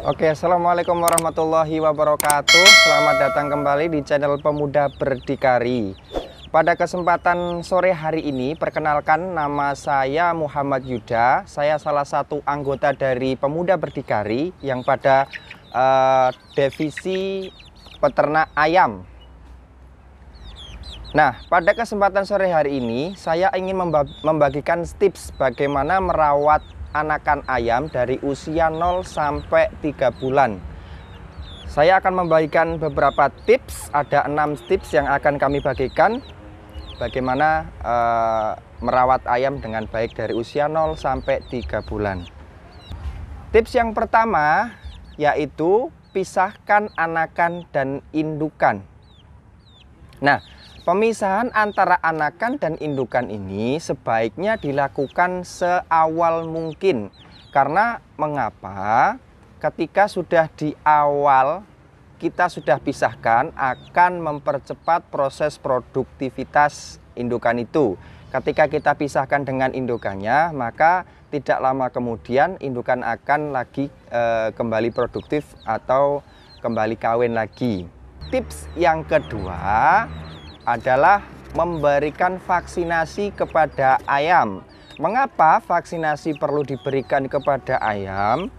Oke, assalamualaikum warahmatullahi wabarakatuh. Selamat datang kembali di channel Pemuda Berdikari. Pada kesempatan sore hari ini, perkenalkan, nama saya Muhammad Yuda. Saya salah satu anggota dari Pemuda Berdikari yang pada divisi peternak ayam. Nah, pada kesempatan sore hari ini, saya ingin membagikan tips bagaimana merawat anakan ayam dari usia 0 sampai 3 bulan. Saya akan membagikan beberapa tips, ada 6 tips yang akan kami bagikan bagaimana merawat ayam dengan baik dari usia 0 sampai 3 bulan. Tips yang pertama yaitu pisahkan anakan dan indukan. Nah, pemisahan antara anakan dan indukan ini sebaiknya dilakukan seawal mungkin. Karena mengapa? Ketika sudah di awal kita sudah pisahkan, akan mempercepat proses produktivitas indukan itu. Ketika kita pisahkan dengan indukannya, maka tidak lama kemudian indukan akan lagi kembali produktif atau kembali kawin lagi. Tips yang kedua adalah memberikan vaksinasi kepada ayam. Mengapa vaksinasi perlu diberikan kepada ayam?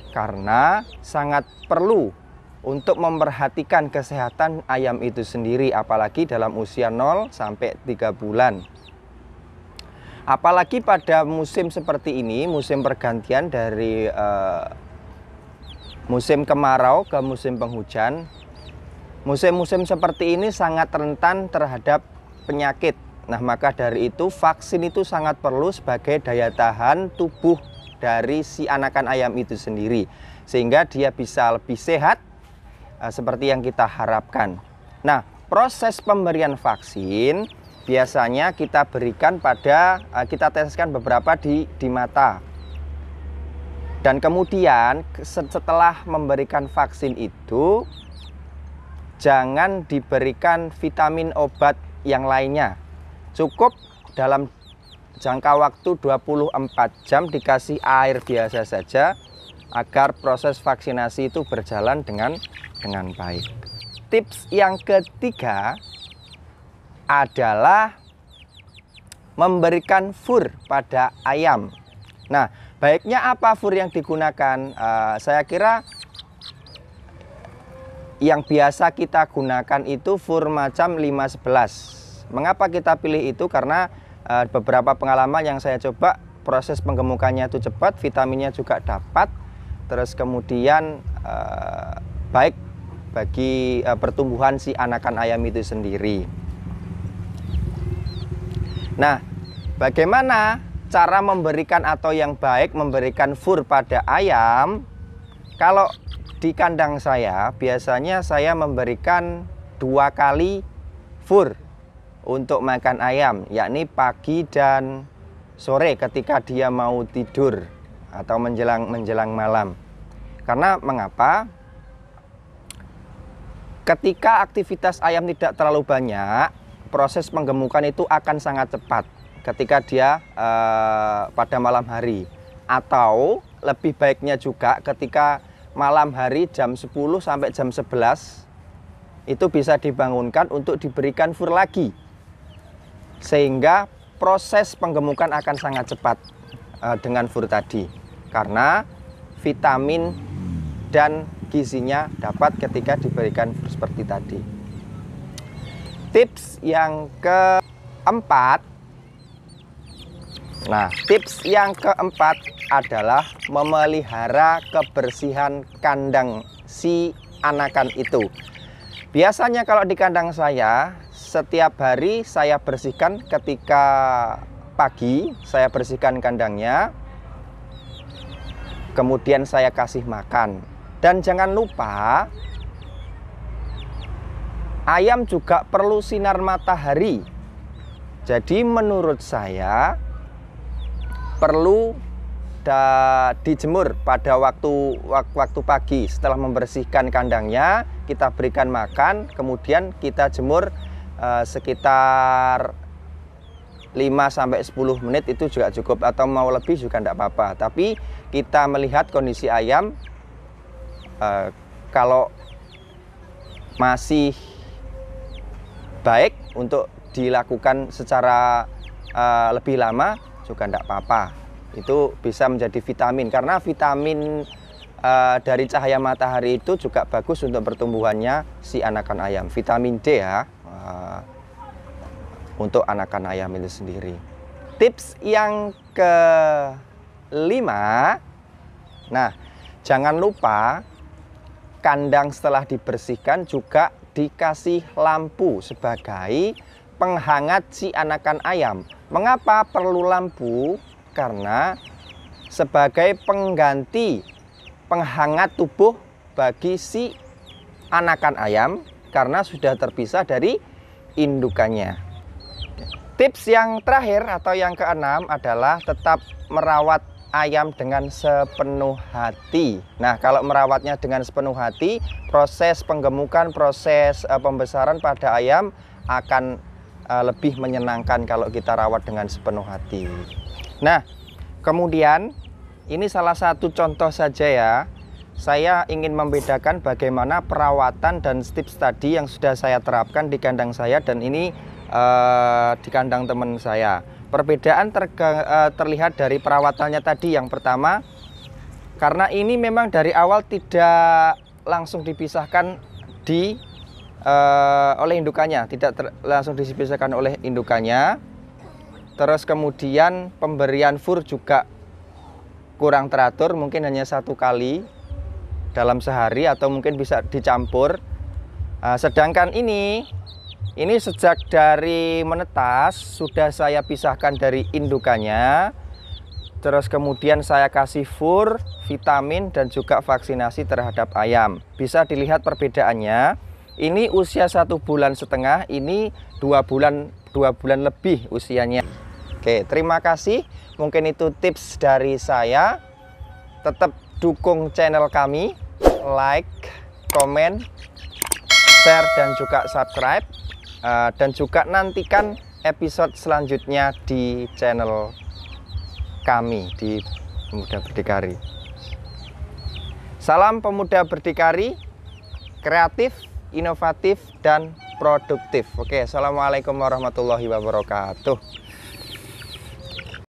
Karena sangat perlu untuk memperhatikan kesehatan ayam itu sendiri, apalagi dalam usia 0 sampai 3 bulan. Apalagi pada musim seperti ini, musim pergantian dari musim kemarau ke musim penghujan. Musim-musim seperti ini sangat rentan terhadap penyakit. Nah, maka dari itu vaksin itu sangat perlu sebagai daya tahan tubuh dari si anakan ayam itu sendiri, sehingga dia bisa lebih sehat seperti yang kita harapkan. Nah, proses pemberian vaksin biasanya kita berikan kita teskan beberapa di mata. Dan kemudian setelah memberikan vaksin itu, jangan diberikan vitamin obat yang lainnya. Cukup dalam jangka waktu 24 jam dikasih air biasa saja agar proses vaksinasi itu berjalan dengan baik. Tips yang ketiga adalah memberikan fur pada ayam. Nah, baiknya apa fur yang digunakan? Saya kira yang biasa kita gunakan itu fur macam 511. Mengapa kita pilih itu? Karena beberapa pengalaman yang saya coba, proses penggemukannya itu cepat, vitaminnya juga dapat, terus kemudian baik bagi pertumbuhan si anakan ayam itu sendiri. Nah, bagaimana cara memberikan atau yang baik memberikan fur pada ayam? Kalau di kandang saya, biasanya saya memberikan 2 kali fur untuk makan ayam, yakni pagi dan sore ketika dia mau tidur atau menjelang malam. Karena mengapa? Ketika aktivitas ayam tidak terlalu banyak, proses penggemukan itu akan sangat cepat ketika dia pada malam hari. Atau lebih baiknya juga ketika malam hari jam 10 sampai jam 11 itu bisa dibangunkan untuk diberikan fur lagi, sehingga proses penggemukan akan sangat cepat dengan fur tadi, karena vitamin dan gizinya dapat ketika diberikan fur seperti tadi. Tips yang keempat, tips yang keempat adalah memelihara kebersihan kandang si anakan itu. Biasanya kalau di kandang saya, setiap hari saya bersihkan. Ketika pagi saya bersihkan kandangnya, kemudian saya kasih makan. Dan jangan lupa, ayam juga perlu sinar matahari. Jadi menurut saya perlu dijemur pada waktu pagi. Setelah membersihkan kandangnya, kita berikan makan, kemudian kita jemur sekitar 5-10 menit itu juga cukup, atau mau lebih juga tidak apa-apa. Tapi kita melihat kondisi ayam Kalau masih baik untuk dilakukan secara lebih lama juga tidak apa-apa. Itu bisa menjadi vitamin, karena vitamin dari cahaya matahari itu juga bagus untuk pertumbuhannya si anakan ayam. Vitamin D ya, untuk anakan ayam itu sendiri. Tips yang kelima, nah jangan lupa kandang setelah dibersihkan juga dikasih lampu sebagai penghangat si anakan ayam. Mengapa perlu lampu? Karena sebagai pengganti penghangat tubuh bagi si anakan ayam karena sudah terpisah dari indukannya. Tips yang terakhir atau yang keenam adalah tetap merawat ayam dengan sepenuh hati. Nah, kalau merawatnya dengan sepenuh hati, proses penggemukan, proses pembesaran pada ayam akan lebih menyenangkan kalau kita rawat dengan sepenuh hati. Nah, kemudian ini salah satu contoh saja ya. Saya ingin membedakan bagaimana perawatan dan tips tadi yang sudah saya terapkan di kandang saya dan ini di kandang teman saya. Perbedaan terlihat dari perawatannya tadi. Yang pertama, karena ini memang dari awal tidak langsung dipisahkan oleh indukannya, langsung dipisahkan oleh indukannya. Terus kemudian pemberian fur juga kurang teratur, mungkin hanya 1 kali dalam sehari atau mungkin bisa dicampur. Sedangkan ini sejak dari menetas sudah saya pisahkan dari indukannya. Terus kemudian saya kasih fur, vitamin dan juga vaksinasi terhadap ayam. Bisa dilihat perbedaannya. Ini usia 1,5 bulan, ini 2 bulan lebih usianya. Oke, terima kasih. Mungkin itu tips dari saya. Tetap dukung channel kami, like, komen, share dan juga subscribe. Dan juga nantikan episode selanjutnya di channel kami di Pemuda Berdikari. Salam Pemuda Berdikari, kreatif, inovatif, dan produktif. Oke, assalamualaikum warahmatullahi wabarakatuh.